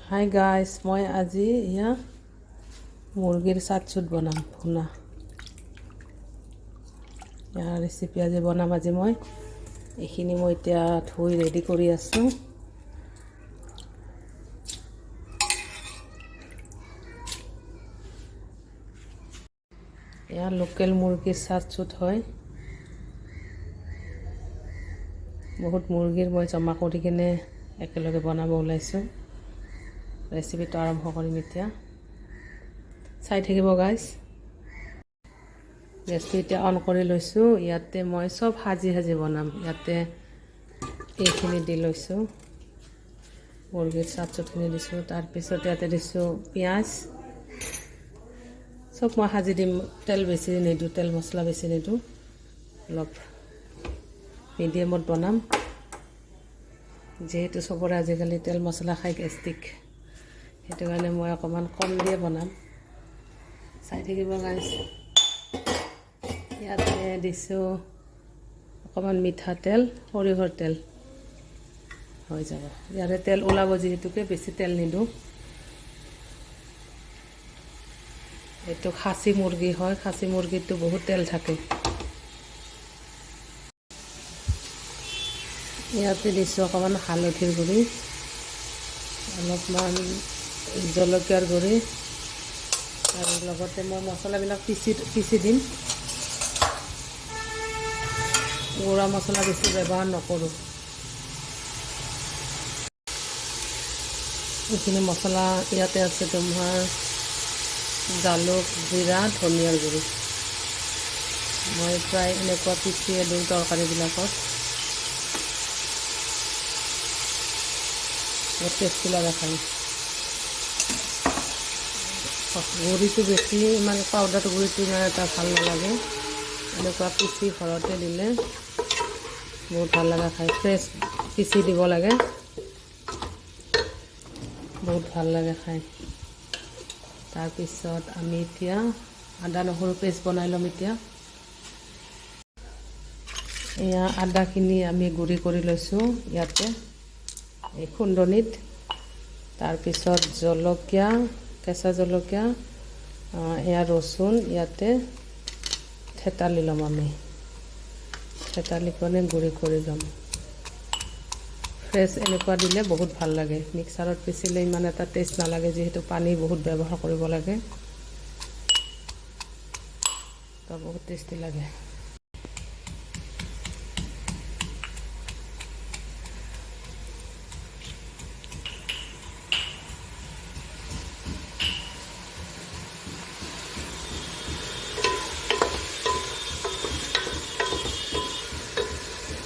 Hi guys, মই আজি মুৰ্গীৰ চাটচুট বনাম ভুনা। ইয়াৰ ৰেচিপি আজি বনাম। মই এইখিনি মই এতিয়া ধুই ৰেডি কৰি আছোঁ। এয়া লোকেল মুৰ্গীৰ চাটচুট হয়। বহুত মুৰ্গীৰ মই জমা কৰি কিনে একেলগে বনাব ওলাইছোঁ। ৰেচিপিটো আৰম্ভ কৰিম এতিয়া, চাই থাকিব গাইজ। গেছটো এতিয়া অন কৰি লৈছোঁ। ইয়াতে মই চব সাজি বনাম। ইয়াতে এইখিনি দি লৈছোঁ, মুৰ্গীৰ চাটচুটখিনি দিছোঁ। তাৰপিছত ইয়াতে দিছোঁ পিঁয়াজ। চব মই সাজি দিম। তেল বেছি নিদিওঁ, তেল মছলা বেছি নিদিওঁ, অলপ মিডিয়ামত বনাম। যিহেতু চবৰে আজিকালি তেল মছলা খাই গেষ্টিক, সেইটো কাৰণে মই অকণমান কম দিয়ে বনাম। চাই থাকিব গাইজ। ইয়াতে দিছোঁ অকণমান মিঠাতেল, সৰিয়হৰ তেল হৈ যাব। ইয়াৰে তেল ওলাব যিহেতুকে বেছি তেল নিদিওঁ। এইটো খাচী মুৰ্গী হয়, খাচী মুৰ্গীটো বহুত তেল থাকে। ইয়াতে দিছোঁ অকণমান হালধিৰ গুড়ি, অলপমান জলকীয়াৰ গুড়ি, আৰু লগতে মই মছলাবিলাক পিচি দিম। গুড়া মছলা বেছি ব্যৱহাৰ নকৰোঁ। এইখিনি মছলা ইয়াতে আছে তোমাৰ জালুক, জিৰা, ধনিয়াৰ গুড়ি। মই প্ৰায় এনেকুৱা পিচিয়ে দিওঁ তৰকাৰীবিলাকত, বহুত টেষ্টি লাগে খাই। গুড়িটো বেছি মানে পাউডাৰ গুড়িটো ইমান এটা ভাল নালাগে। এনেকুৱা পিচি ঘৰতে দিলে বহুত ভাল লাগে খাই। ফ্ৰেছ পিচি দিব লাগে, বহুত ভাল লাগে খাই। তাৰপিছত আমি এতিয়া আদা নহৰু পেষ্ট বনাই ল'ম। এতিয়া এয়া আদাখিনি আমি গুড়ি কৰি লৈছোঁ ইয়াতে এই খুন্দনিত। তাৰপিছত জলকীয়া, কেঁচা জলকীয়া, এয়া ৰচুন ইয়াতে থেতালি ল'ম। আমি থেতালি কিনে গুড়ি কৰি ল'ম। ফ্ৰেছ এনেকুৱা দিলে বহুত ভাল লাগে। মিক্সাৰত পিচিলে ইমান এটা টেষ্ট নালাগে, যিহেতু পানী বহুত ব্যৱহাৰ কৰিব লাগে, তো বহুত টেষ্টি লাগে।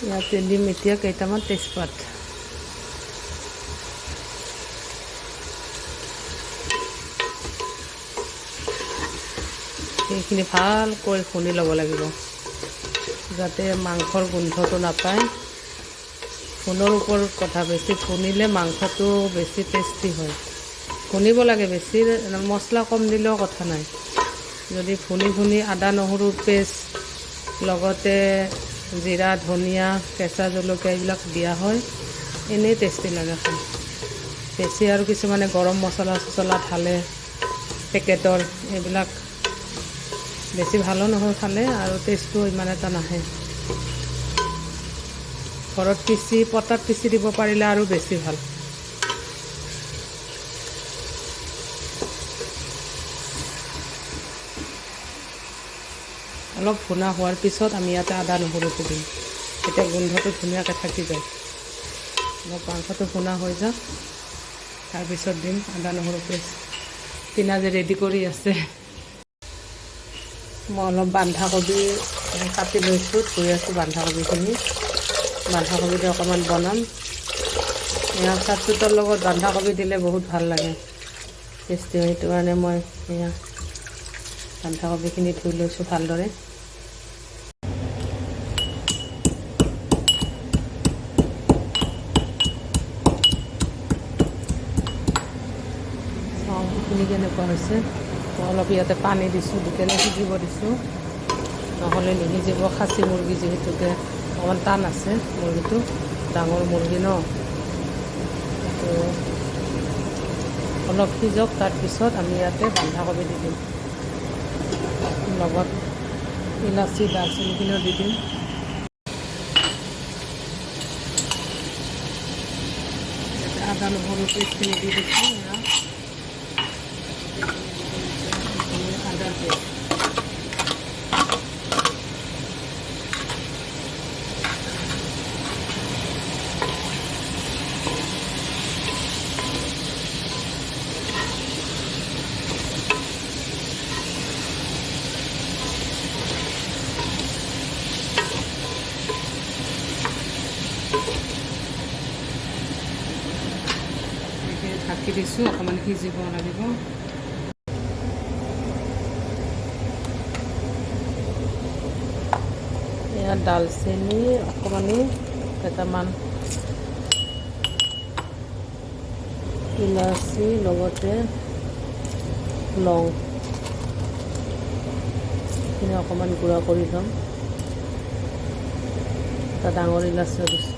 ইয়াতে দিম এতিয়া কেইটামান তেজপাত। সেইখিনি ভালকৈ খুন্দি ল'ব লাগিব, যাতে মাংসৰ গোন্ধটো নাপায়। খুন্দৰ ওপৰত কথা, বেছি খুন্দিলে মাংসটো বেছি টেষ্টি হয়। খুন্দিব লাগে বেছি, মছলা কম দিলেও কথা নাই। যদি ভুনি আদা নহৰুৰ পেষ্ট লগতে জিৰা, ধনিয়া, কেঁচা জলকীয়া এইবিলাক দিয়া হয়, এনেই টেষ্টি লাগে খাই। বেছি আৰু কিছুমানে গৰম মছলা ঢালে পেকেটৰ, এইবিলাক বেছি ভালো নহয় খালে, আৰু টেষ্টটো ইমান এটা নাহে। ঘৰত পটাত পিচি দিব পাৰিলে আৰু বেছি ভাল। অলপ ভুনা হোৱাৰ পিছত আমি ইয়াতে আদা নহৰুটো দিম। তেতিয়া গোন্ধটো ধুনীয়াকৈ থাকি যায়। অলপ মাংসটো ভুনা হৈ যাওক, তাৰপিছত দিম আদা নহৰু পেষ্ট। পিঁয়াজে ৰেডি কৰি আছে। মই অলপ বন্ধাকবি কাটি লৈছোঁ, ধুই আছোঁ বন্ধাকবিখিনি। বন্ধাকবি দি অকণমান বনাম। এয়া চাটচুটৰ লগত বন্ধাকবি দিলে বহুত ভাল লাগে, টেষ্টি হয়। সেইটো কাৰণে মই এয়া বন্ধাকবিখিনি ধুই লৈছোঁ ভালদৰে। চাউলখিনি কেনেকুৱা হৈছে, অলপ ইয়াতে পানী দিছোঁ, দি কেনে সিজিব দিছোঁ, নহ'লে নিসিজিব। খাচী মুৰ্গী যিহেতুকে অকণমান টান আছে মুৰ্গীটো, ডাঙৰ মুৰ্গী ন, তো অলপ সিজক, তাৰপিছত আমি ইয়াতে বন্ধাকবি দি দিম, লগত ইলাচি দালচেনিখিনিও দি দিম। আদা নহৰু পেষ্টখিনি দি দিছোঁ। আদা পেষ্ট ঢাকি দিছোঁ, অকণমান সিজিব লাগিব। ইয়াত দালচেনি অকণমানি, কেইটামান ইলাচি, লগতে লং এইখিনি অকণমান গুড়া কৰি ল'ম। এটা ডাঙৰ ইলাচিও দিছোঁ।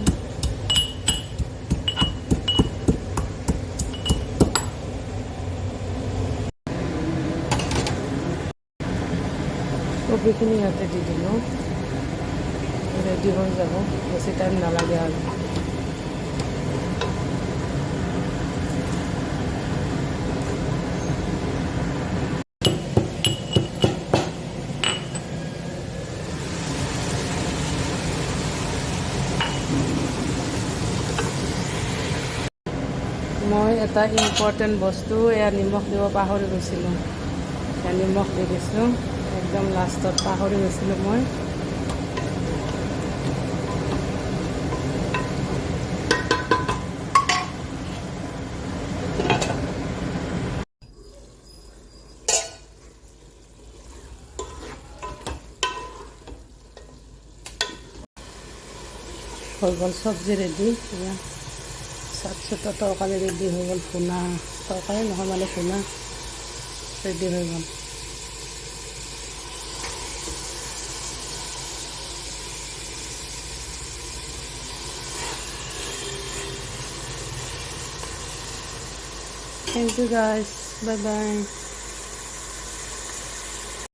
কবিখিনি ইয়াতে দি দিলোঁ, ৰেডি হৈ যাব, বেছি টাইম নালাগে আৰু। মই এটা ইম্পৰ্টেণ্ট বস্তু, এয়া নিমখ দিব পাহৰি গৈছিলোঁ। এয়া নিমখ দি দিছোঁ, একদম লাষ্টত পাহৰি গৈছিলোঁ মই। হৈ গ'ল চব্জি ৰেডি। এয়া চাটচুটা তৰকাৰী ৰেডি হৈ গ'ল, ভুনা তৰকাৰী নহয় মানে ভুনা ৰেডি হৈ গ'ল। Thank you guys. Bye bye.